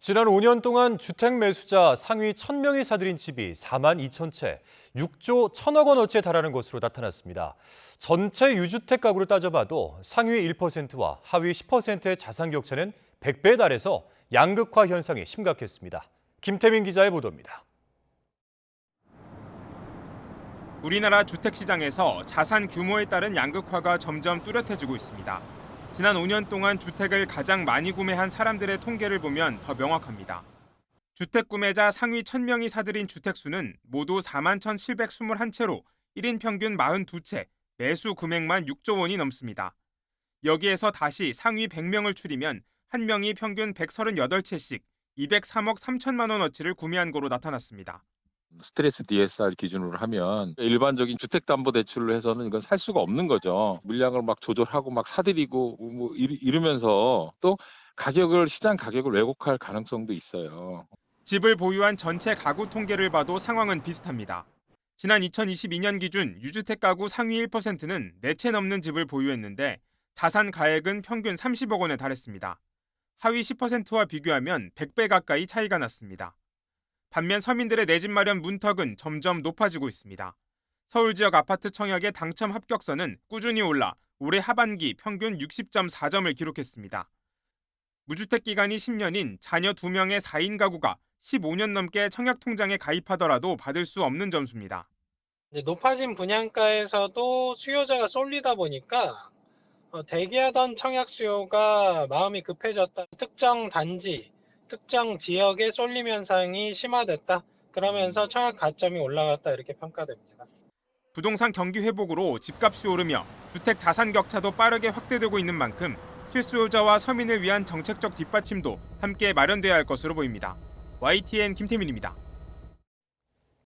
지난 5년 동안 주택 매수자 상위 1,000명이 사들인 집이 4만 2천 채, 6조 1천억 원어치에 달하는 것으로 나타났습니다. 전체 유주택 가구를 따져봐도 상위 1%와 하위 10%의 자산 격차는 100배에 달해서 양극화 현상이 심각했습니다. 김태민 기자의 보도입니다. 우리나라 주택시장에서 자산 규모에 따른 양극화가 점점 뚜렷해지고 있습니다. 지난 5년 동안 주택을 가장 많이 구매한 사람들의 통계를 보면 더 명확합니다. 주택 구매자 상위 1,000명이 사들인 주택 수는 모두 4만 1,721채로 1인 평균 42채, 매수 금액만 6조 원이 넘습니다. 여기에서 다시 상위 100명을 추리면 한 명이 평균 138채씩 203억 3천만 원어치를 구매한 거로 나타났습니다. 스트레스 DSR 기준으로 하면 일반적인 주택담보대출로 해서는 이건 살 수가 없는 거죠. 물량을 막 조절하고 막 사들이고 뭐 이러면서 또 시장 가격을 왜곡할 가능성도 있어요. 집을 보유한 전체 가구 통계를 봐도 상황은 비슷합니다. 지난 2022년 기준 유주택 가구 상위 1%는 4채 넘는 집을 보유했는데 자산 가액은 평균 30억 원에 달했습니다. 하위 10%와 비교하면 100배 가까이 차이가 났습니다. 반면 서민들의 내 집 마련 문턱은 점점 높아지고 있습니다. 서울 지역 아파트 청약의 당첨 합격선은 꾸준히 올라 올해 하반기 평균 60.4점을 기록했습니다. 무주택 기간이 10년인 자녀 2명의 4인 가구가 15년 넘게 청약 통장에 가입하더라도 받을 수 없는 점수입니다. 이제 높아진 분양가에서도 수요자가 쏠리다 보니까 대기하던 청약 수요가 마음이 급해졌다. 특정 단지, 특정 지역의 쏠림 현상이 심화됐다. 그러면서 청약 가점이 올라갔다 이렇게 평가됩니다. 부동산 경기 회복으로 집값이 오르며 주택 자산 격차도 빠르게 확대되고 있는 만큼 실수요자와 서민을 위한 정책적 뒷받침도 함께 마련돼야 할 것으로 보입니다. YTN 김태민입니다.